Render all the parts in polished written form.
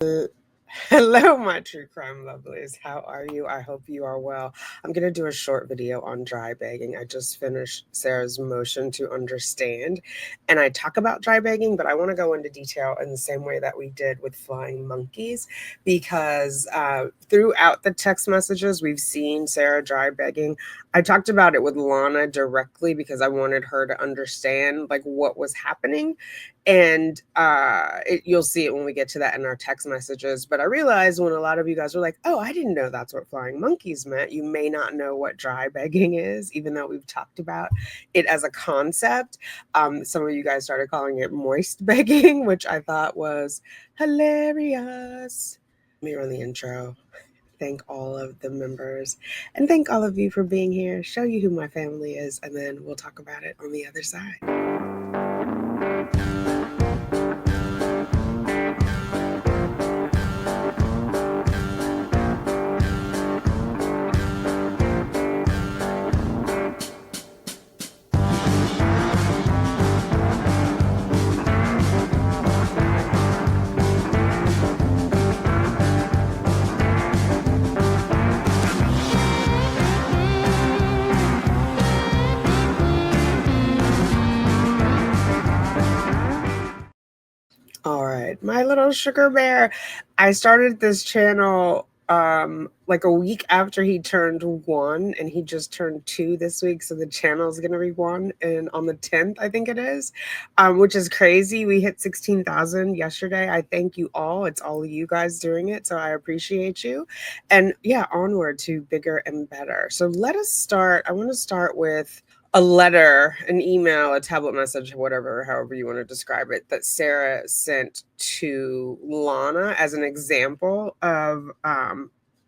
Hello, my true crime lovelies. How are you? I hope you are well. I'm going to do a short video on dry bagging. I just finished Sarah's motion to understand, and I talk about dry bagging, but I want to go into detail in the same way that we did with flying monkeys, because throughout the text messages, we've seen Sarah dry bagging. I talked about it with Lana directly because I wanted her to understand like what was happening, and you'll see it when we get to that in our text messages. But I realized when a lot of you guys were like, oh, I didn't know that's what flying monkeys meant, you may not know what dry begging is, even though we've talked about it as a concept. Some of you guys started calling it moist begging, which I thought was hilarious. Let me run the intro. Thank all of the members and thank all of you for being here, show you who my family is, and then we'll talk about it on the other side. All right, my little sugar bear. I started this channel like a week after he turned 1, and he just turned 2 this week, so the channel is going to be 1 and on the 10th, I think it is, which is crazy. We hit 16,000 yesterday. I thank you all. It's all of you guys doing it, so I appreciate you. And yeah, onward to bigger and better. So let us start. I want to start with a letter, an email, a tablet message, whatever, however you want to describe it, that Sarah sent to Lana as an example of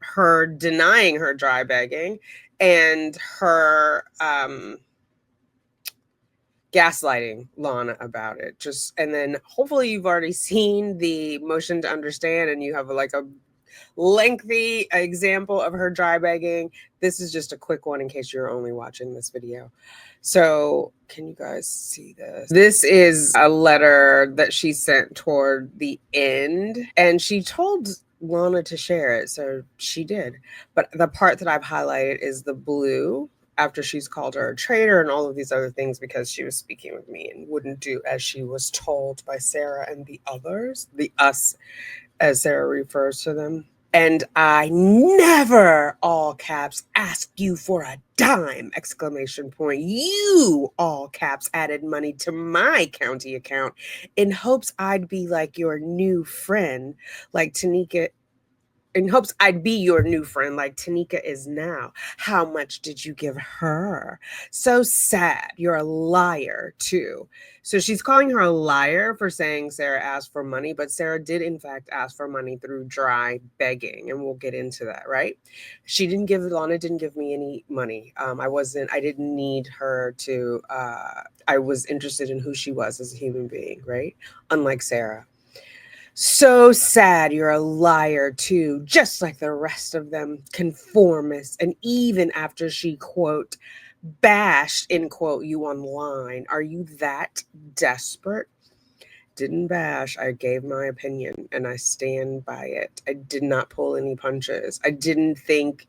her denying her dry begging and her gaslighting Lana about it. Just, and then hopefully you've already seen the motion to understand and you have like a lengthy example of her dry begging. This is just a quick one in case you're only watching this video. So can you guys see this? This is a letter that she sent toward the end, and she told Lana to share it, so she did. But the part that I've highlighted is the blue, after she's called her a traitor and all of these other things because she was speaking with me and wouldn't do as she was told by Sarah and the others, the us, as Sarah refers to them. And I never, all caps, ask you for a dime, exclamation point. You, all caps, added money to my county account in hopes I'd be like your new friend, like Tanika, in hopes I'd be your new friend like Tanika is now. How much did you give her? So sad. You're a liar, too. So she's calling her a liar for saying Sarah asked for money, but Sarah did, in fact, ask for money through dry begging, and we'll get into that, right? Lana didn't give me any money. I didn't need her to, I was interested in who she was as a human being, right? Unlike Sarah. So sad, you're a liar too, just like the rest of them, conformists. And even after she, quote, bashed, end quote, you online, are you that desperate? Didn't bash. I gave my opinion and I stand by it. I did not pull any punches. I didn't think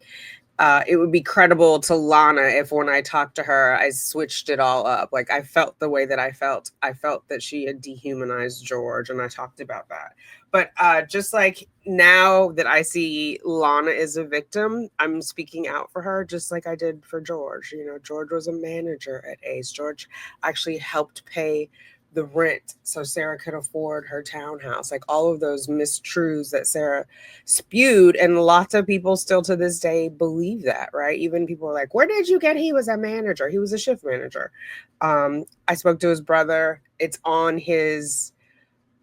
it would be credible to Lana if when I talked to her, I switched it all up. Like I felt the way that I felt. I felt that she had dehumanized George, and I talked about that. But just like now that I see Lana is a victim, I'm speaking out for her, just like I did for George. You know, George was a manager at Ace. George actually helped pay the rent so Sarah could afford her townhouse. Like all of those mistruths that Sarah spewed, and lots of people still to this day believe that, right? Even people are like, where did you get he was a manager? He was a shift manager. I spoke to his brother. It's on his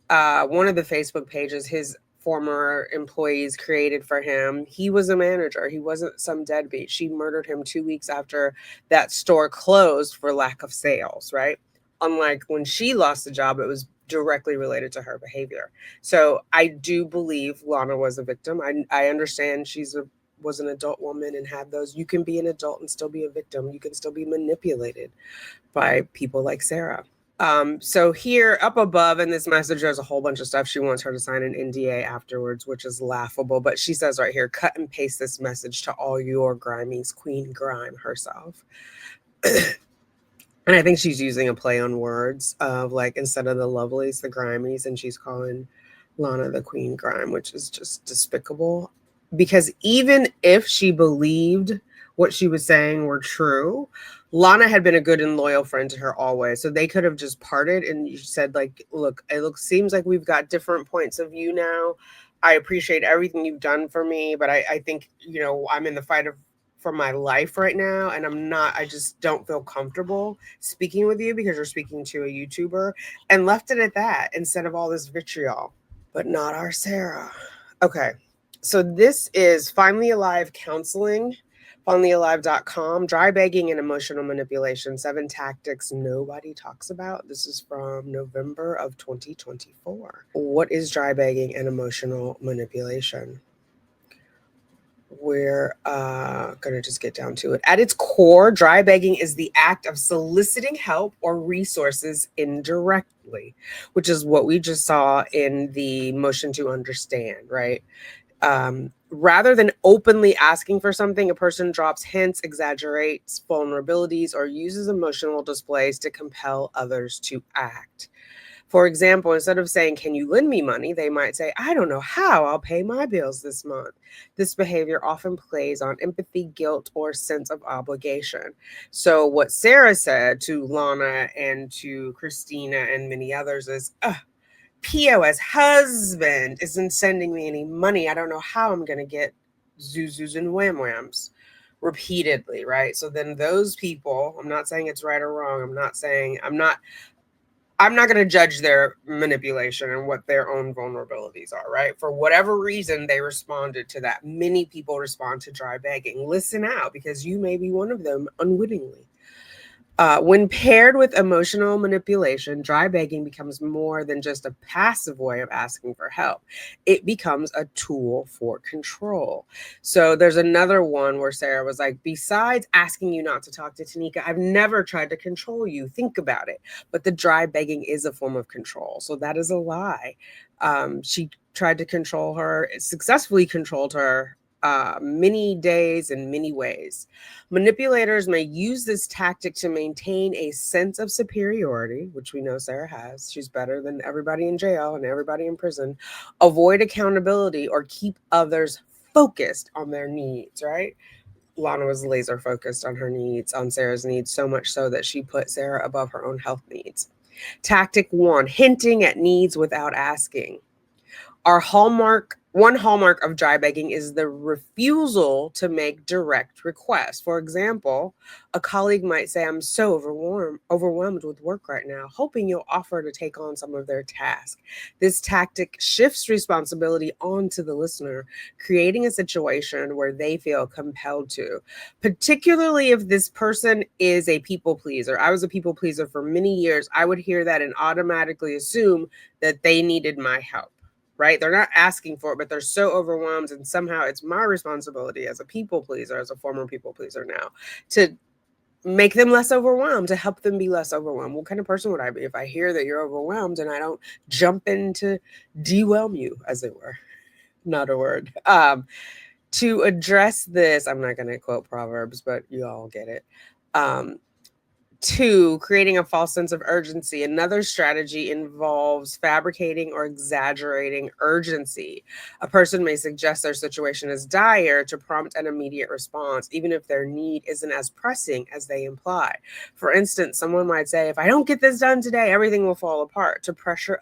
one of the Facebook pages his former employees created for him. He was a manager. He wasn't some deadbeat. She murdered him 2 weeks after that store closed for lack of sales, right? Unlike when she lost the job, it was directly related to her behavior. So I do believe Lana was a victim. I understand was an adult woman and had those. You can be an adult and still be a victim. You can still be manipulated by people like Sarah. So here up above in this message, there's a whole bunch of stuff. She wants her to sign an NDA afterwards, which is laughable. But she says right here, cut and paste this message to all your Grimies, Queen Grime herself. And I think she's using a play on words of like instead of the lovelies, the Grimies, and she's calling Lana the Queen Grime, which is just despicable. Because even if she believed what she was saying were true, Lana had been a good and loyal friend to her always. So they could have just parted and you said, like, look, seems like we've got different points of view now. I appreciate everything you've done for me, but I think, I'm in the fight for my life right now, and I just don't feel comfortable speaking with you because you're speaking to a YouTuber, and left it at that instead of all this vitriol. But not our Sarah. Okay. So this is Finally Alive Counseling, finallyalive.com, dry begging and emotional manipulation, 7 tactics nobody talks about. This is from November of 2024. What is dry begging and emotional manipulation? We're going to just get down to it. At its core, dry begging is the act of soliciting help or resources indirectly, which is what we just saw in the motion to understand, right? Rather than openly asking for something, a person drops hints, exaggerates vulnerabilities, or uses emotional displays to compel others to act. For example, instead of saying, can you lend me money? They might say, I don't know how I'll pay my bills this month. This behavior often plays on empathy, guilt, or sense of obligation. So what Sarah said to Lana and to Christina and many others is, POS husband isn't sending me any money. I don't know how I'm going to get zuzus and wham whams repeatedly, right? So then those people, I'm not saying it's right or wrong. I'm not going to judge their manipulation and what their own vulnerabilities are, right? For whatever reason, they responded to that. Many people respond to dry begging. Listen out, because you may be one of them unwittingly. When paired with emotional manipulation, dry begging becomes more than just a passive way of asking for help. It becomes a tool for control. So there's another one where Sarah was like, besides asking you not to talk to Tanika, I've never tried to control you. Think about it. But the dry begging is a form of control. So that is a lie. She tried to control her, successfully controlled her many days and many ways. Manipulators may use this tactic to maintain a sense of superiority, which we know Sarah has. She's better than everybody in jail and everybody in prison. Avoid accountability or keep others focused on their needs, right? Lana was laser focused on her needs, on Sarah's needs, so much so that she put Sarah above her own health needs. Tactic 1, hinting at needs without asking. One hallmark of dry begging is the refusal to make direct requests. For example, a colleague might say, I'm so overwhelmed with work right now, hoping you'll offer to take on some of their tasks. This tactic shifts responsibility onto the listener, creating a situation where they feel compelled to, particularly if this person is a people pleaser. I was a people pleaser for many years. I would hear that and automatically assume that they needed my help, right? They're not asking for it, but they're so overwhelmed. And somehow it's my responsibility as a people pleaser, as a former people pleaser now, to make them less overwhelmed, to help them be less overwhelmed. What kind of person would I be if I hear that you're overwhelmed and I don't jump in to dewhelm you, as it were? Not a word. To address this, I'm not going to quote Proverbs, but you all get it. 2, creating a false sense of urgency. Another strategy involves fabricating or exaggerating urgency. A person may suggest their situation is dire to prompt an immediate response, even if their need isn't as pressing as they imply. For instance, someone might say, if I don't get this done today, everything will fall apart, to pressure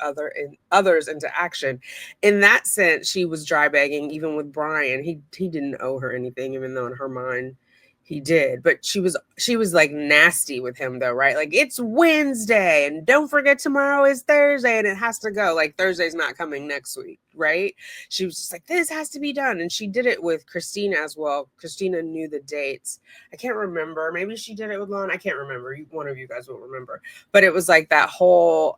others into action. In that sense, she was dry begging, even with Brian. He didn't owe her anything, even though in her mind, he did. But she was like nasty with him though, right? Like, it's Wednesday and don't forget tomorrow is Thursday and it has to go. Like, Thursday's not coming next week, right? She was just like, this has to be done. And she did it with Christina as well. Christina knew the dates. I can't remember. Maybe she did it with Lon. I can't remember. One of you guys will remember. But it was like that whole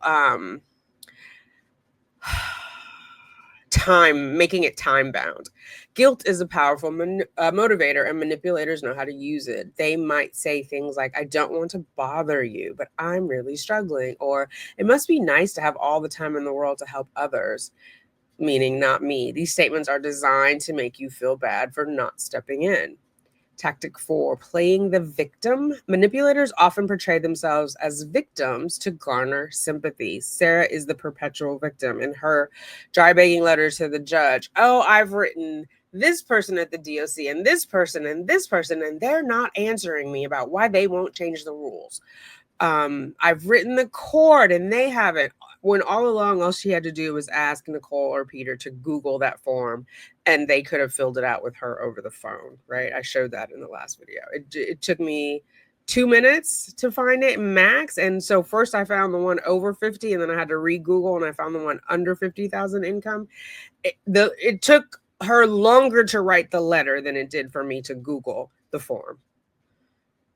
making it time bound. Guilt is a powerful motivator, and manipulators know how to use it. They might say things like, I don't want to bother you, but I'm really struggling. Or it must be nice to have all the time in the world to help others, meaning not me. These statements are designed to make you feel bad for not stepping in. Tactic 4, playing the victim. Manipulators often portray themselves as victims to garner sympathy. Sarah is the perpetual victim. In her dry begging letter to the judge, oh, I've written this person at the DOC and this person and this person, and they're not answering me about why they won't change the rules. I've written the court and they haven't. When all along, all she had to do was ask Nicole or Peter to Google that form, and they could have filled it out with her over the phone, right? I showed that in the last video. It took me 2 minutes to find it max. And so first I found the one over 50, and then I had to re-Google, and I found the one under 50,000 income. It took her longer to write the letter than it did for me to Google the form,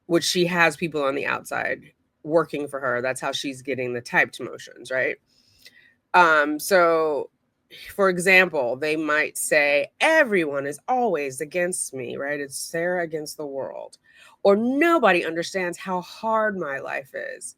which she has people on the outside working for her. That's how she's getting the typed motions, right? So for example, they might say, everyone is always against me, right? It's Sarah against the world. Or nobody understands how hard my life is.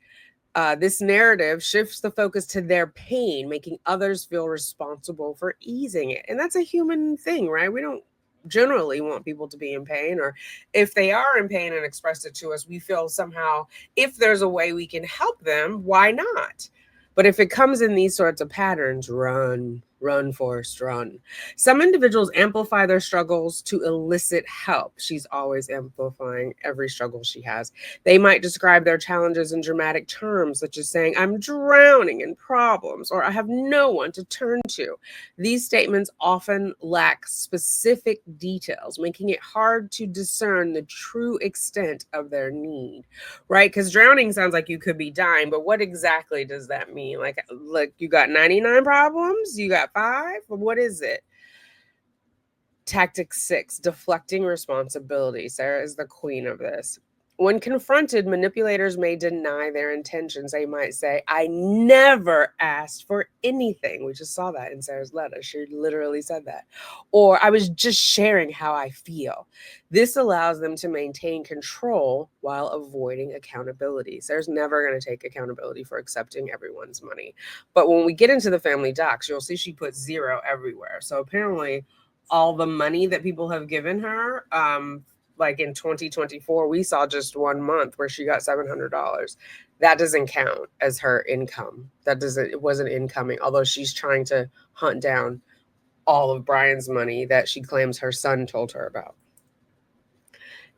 This narrative shifts the focus to their pain, making others feel responsible for easing it. And that's a human thing, right? We don't generally want people to be in pain, or if they are in pain and express it to us, we feel somehow if there's a way we can help them, why not? But if it comes in these sorts of patterns, run, Forrest, run. Some individuals amplify their struggles to elicit help. She's always amplifying every struggle she has. They might describe their challenges in dramatic terms, such as saying, I'm drowning in problems, or I have no one to turn to. These statements often lack specific details, making it hard to discern the true extent of their need, right? Because drowning sounds like you could be dying, but what exactly does that mean? Like you got 99 problems? You got 5? What is it? Tactic 6, deflecting responsibility. Sarah is the queen of this. When confronted, manipulators may deny their intentions. They might say, I never asked for anything. We just saw that in Sarah's letter. She literally said that. Or I was just sharing how I feel. This allows them to maintain control while avoiding accountability. Sarah's never going to take accountability for accepting everyone's money. But when we get into the family docs, you'll see she puts 0 everywhere. So apparently all the money that people have given her, like in 2024, we saw just 1 month where she got $700. That doesn't count as her income. It wasn't incoming, although she's trying to hunt down all of Brian's money that she claims her son told her about.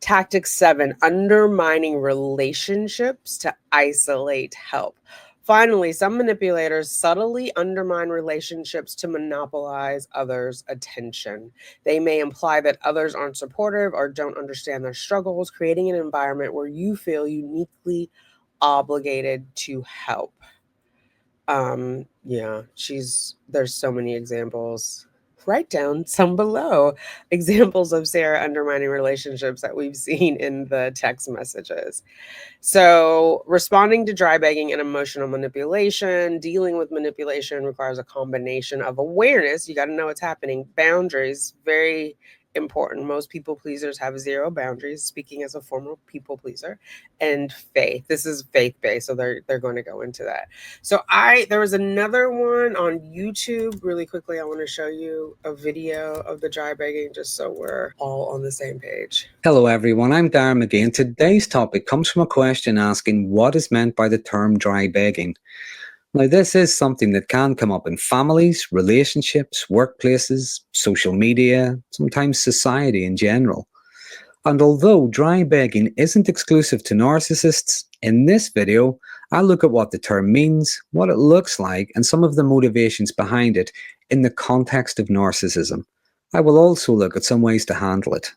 Tactic 7, undermining relationships to isolate help. Finally, some manipulators subtly undermine relationships to monopolize others' attention. They may imply that others aren't supportive or don't understand their struggles, creating an environment where you feel uniquely obligated to help. There's so many examples. Write down some below examples of Sarah undermining relationships that we've seen in the text messages. So responding to dry begging and emotional manipulation, dealing with manipulation requires a combination of awareness. You got to know what's happening. Boundaries, very important. Most people pleasers have 0 boundaries, speaking as a former people pleaser, and faith. This is faith-based, so they're going to go into that. So there was another one on YouTube. Really quickly, I want to show you a video of the dry begging just so we're all on the same page. Hello everyone, I'm Darren McGee, and today's topic comes from a question asking what is meant by the term dry begging. Now, this is something that can come up in families, relationships, workplaces, social media, sometimes society in general. And although dry begging isn't exclusive to narcissists, in this video, I'll look at what the term means, what it looks like, and some of the motivations behind it in the context of narcissism. I will also look at some ways to handle it.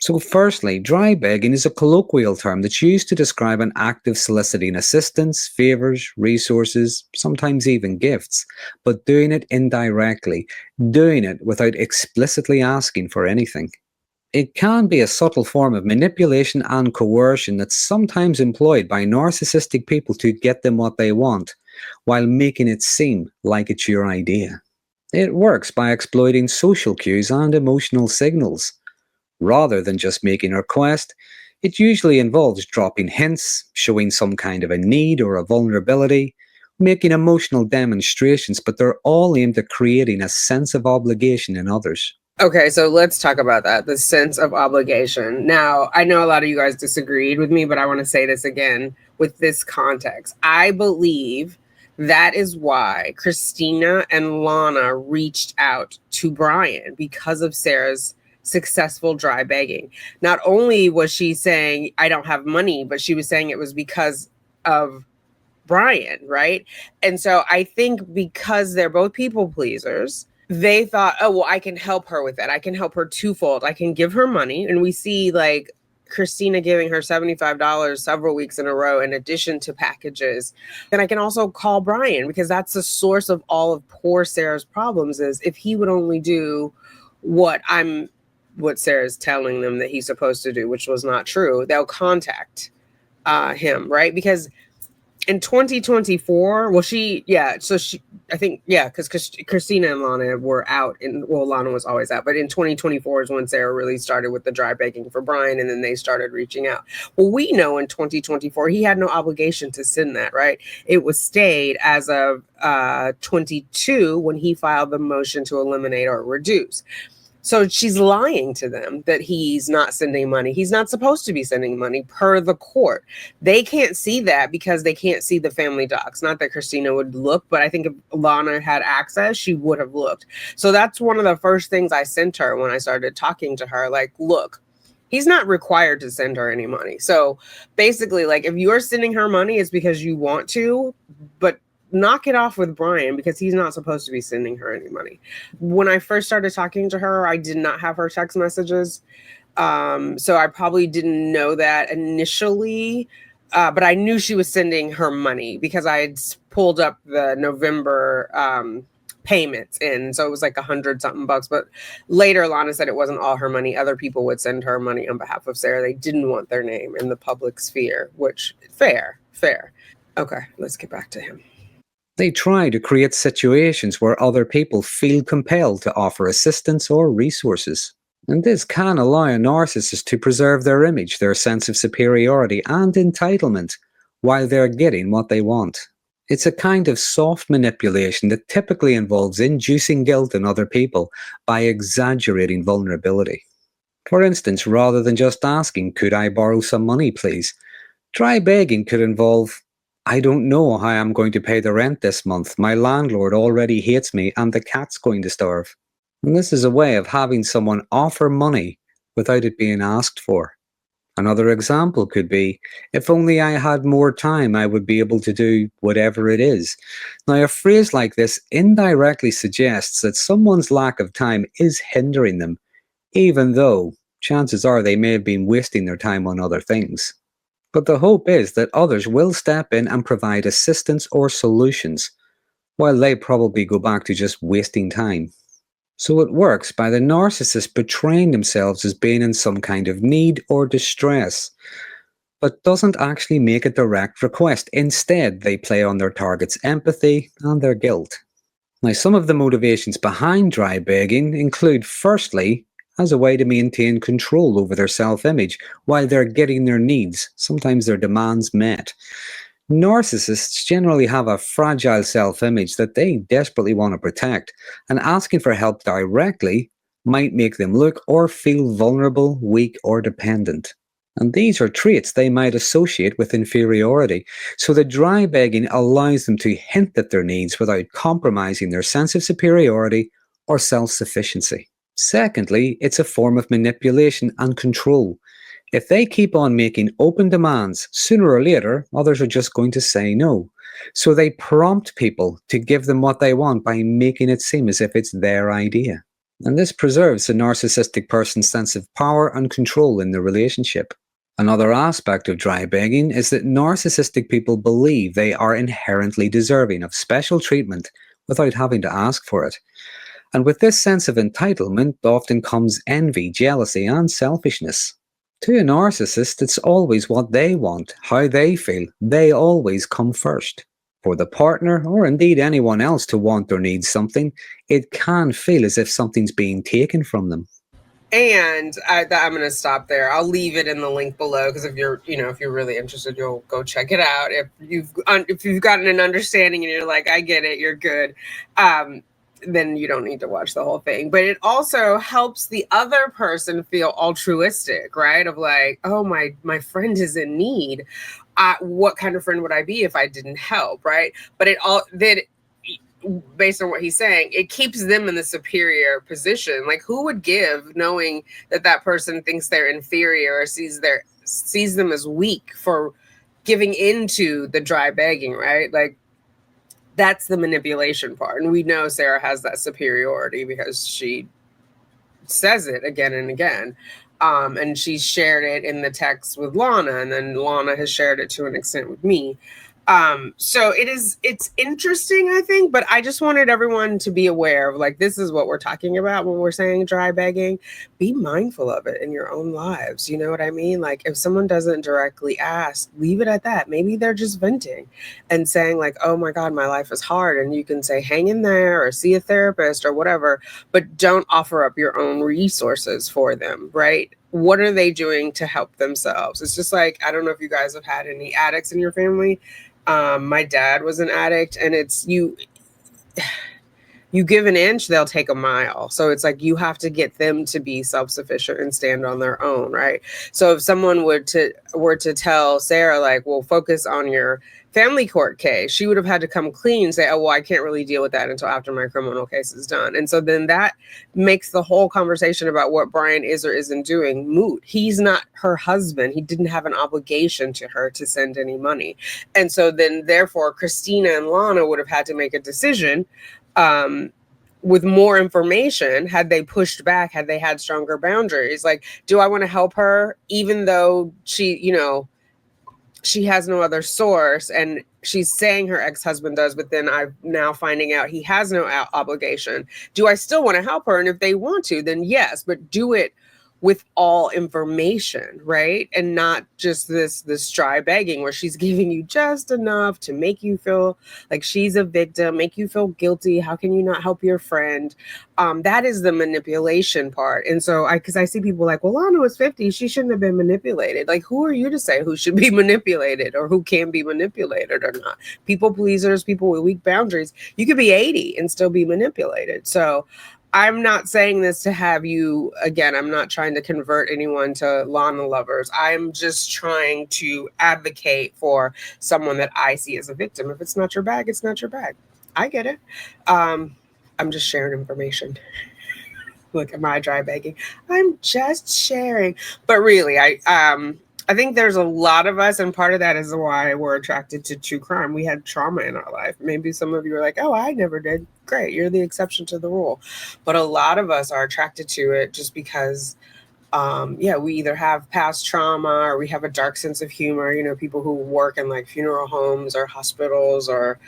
So firstly, dry begging is a colloquial term that's used to describe an act of soliciting assistance, favours, resources, sometimes even gifts, but doing it indirectly, doing it without explicitly asking for anything. It can be a subtle form of manipulation and coercion that's sometimes employed by narcissistic people to get them what they want, while making it seem like it's your idea. It works by exploiting social cues and emotional signals. Rather than just making a request, it usually involves dropping hints, showing some kind of a need or a vulnerability, making emotional demonstrations, but they're all aimed at creating a sense of obligation in others. Okay, so let's talk about that, the sense of obligation. Now, I know a lot of you guys disagreed with me, but I want to say this again with this context. I believe that is why Christina and Lana reached out to Brian because of Sarah's successful dry begging. Not only was she saying, I don't have money, but she was saying it was because of Brian, right? And so I think because they're both people pleasers, they thought, oh, well, I can help her with that. I can help her twofold. I can give her money. And we see like Christina giving her $75 several weeks in a row in addition to packages. Then I can also call Brian because that's the source of all of poor Sarah's problems is if he would only do what Sarah's telling them that he's supposed to do, which was not true, they'll contact him, right? Because in 2024, well, I think, yeah, because Christina and Lana were out, and well, Lana was always out, but in 2024 is when Sarah really started with the dry begging for Brian, and then they started reaching out. Well, we know in 2024, he had no obligation to send that, right? It was stayed as of 22 when he filed the motion to eliminate or reduce. So she's lying to them that he's not sending money. He's not supposed to be sending money per the court. They can't see that because they can't see the family docs. Not that Christina would look, but I think if Lana had access, she would have looked. So that's one of the first things I sent her when I started talking to her. Like, look, he's not required to send her any money. So basically, like, if you're sending her money, it's because you want to, but knock it off with Brian because he's not supposed to be sending her any money. When I first started talking to her, I did not have her text messages. So I probably didn't know that initially, but I knew she was sending her money because I had pulled up the November payments in. So it was like $100-something. But later, Lana said it wasn't all her money. Other people would send her money on behalf of Sarah. They didn't want their name in the public sphere, which fair. Okay, let's get back to him. They try to create situations where other people feel compelled to offer assistance or resources. And this can allow a narcissist to preserve their image, their sense of superiority and entitlement, while they're getting what they want. It's a kind of soft manipulation that typically involves inducing guilt in other people by exaggerating vulnerability. For instance, rather than just asking, could I borrow some money, please? Dry begging could involve, I don't know how I'm going to pay the rent this month. My landlord already hates me and the cat's going to starve. And this is a way of having someone offer money without it being asked for. Another example could be, if only I had more time, I would be able to do whatever it is. Now, a phrase like this indirectly suggests that someone's lack of time is hindering them, even though chances are they may have been wasting their time on other things. But the hope is that others will step in and provide assistance or solutions, while they probably go back to just wasting time. So it works by the narcissist portraying themselves as being in some kind of need or distress, but doesn't actually make a direct request. Instead, they play on their target's empathy and their guilt. Now, some of the motivations behind dry begging include, firstly, as a way to maintain control over their self-image while they're getting their needs, sometimes their demands, met. Narcissists generally have a fragile self-image that they desperately want to protect, and asking for help directly might make them look or feel vulnerable, weak, or dependent. And these are traits they might associate with inferiority, so the dry begging allows them to hint at their needs without compromising their sense of superiority or self-sufficiency. Secondly, it's a form of manipulation and control. If they keep on making open demands, sooner or later, others are just going to say no. So they prompt people to give them what they want by making it seem as if it's their idea. And this preserves the narcissistic person's sense of power and control in the relationship. Another aspect of dry begging is that narcissistic people believe they are inherently deserving of special treatment without having to ask for it. And with this sense of entitlement often comes envy, jealousy, and selfishness. To a narcissist, it's always what they want, how they feel. They always come first. For the partner, or indeed anyone else, to want or need something, it can feel as if something's being taken from them. And I'm going to stop there. I'll leave it in the link below because if you're, if you're really interested, you'll go check it out. If you've gotten an understanding and you're like, I get it, you're good. Then you don't need to watch the whole thing. But it also helps the other person feel altruistic, right? Of like, oh, my friend is in need. What kind of friend would I be if I didn't help, right? But based on what he's saying, it keeps them in the superior position. Like, who would give knowing that person thinks they're inferior or sees them as weak for giving into the dry begging, right? Like, that's the manipulation part. And we know Sarah has that superiority because she says it again and again. And she's shared it in the text with Lana, and then Lana has shared it to an extent with me. So it's interesting, I think, but I just wanted everyone to be aware of, like, this is what we're talking about when we're saying dry begging. Be mindful of it in your own lives. You know what I mean? Like, if someone doesn't directly ask, leave it at that. Maybe they're just venting and saying like, oh my God, my life is hard. And you can say, hang in there or see a therapist or whatever, but don't offer up your own resources for them, right? What are they doing to help themselves? It's just like, I don't know if you guys have had any addicts in your family. My dad was an addict, and it's you give an inch, they'll take a mile. So it's like you have to get them to be self-sufficient and stand on their own, right? So if someone were to tell Sarah, like, well, focus on your family court case, she would have had to come clean and say, oh, well, I can't really deal with that until after my criminal case is done. And so then that makes the whole conversation about what Brian is or isn't doing moot. He's not her husband. He didn't have an obligation to her to send any money. And so then therefore Christina and Lana would have had to make a decision with more information. Had they pushed back, had they had stronger boundaries, like, do I want to help her even though she has no other source, and she's saying her ex-husband does, but then I'm now finding out he has no obligation. Do I still want to help her? And if they want to, then yes, but do it with all information, right? And not just this dry begging where she's giving you just enough to make you feel like she's a victim, make you feel guilty. How can you not help your friend? That is the manipulation part. And so because I see people like, well, Lana was 50, she shouldn't have been manipulated. Like, who are you to say who should be manipulated or who can be manipulated or not? People pleasers, people with weak boundaries, you could be 80 and still be manipulated. So I'm not saying this to have you, again, I'm not trying to convert anyone to Lana lovers. I'm just trying to advocate for someone that I see as a victim. If it's not your bag, it's not your bag. I get it. I'm just sharing information. Look at my dry begging. I'm just sharing. But really, I think there's a lot of us, and part of that is why we're attracted to true crime. We had trauma in our life. Maybe some of you are like, oh, I never did. Great. You're the exception to the rule. But a lot of us are attracted to it just because, we either have past trauma or we have a dark sense of humor. People who work in like funeral homes or hospitals or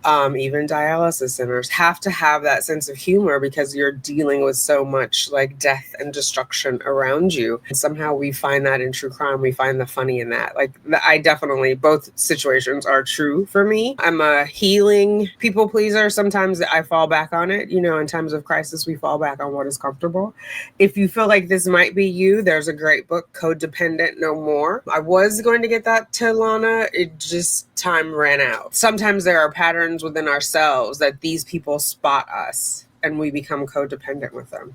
even dialysis centers have to have that sense of humor because you're dealing with so much like death and destruction around you. And somehow we find that in true crime. We find the funny in that. Like, I definitely, both situations are true for me. I'm a healing people pleaser. Sometimes I fall back on it. In times of crisis, we fall back on what is comfortable. If you feel like this might be you, there's a great book, Codependent No More. I was going to get that to Lana. It just, time ran out. Sometimes there are patterns within ourselves that these people spot us and we become codependent with them.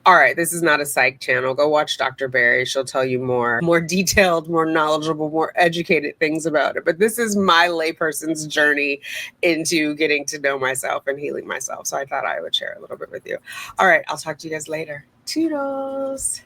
All right, this is not a psych channel. Go watch Dr. Barry. She'll tell you more detailed, more knowledgeable, more educated things about it. But this is my layperson's journey into getting to know myself and healing myself. So I thought I would share a little bit with you. All right, I'll talk to you guys later. Toodles.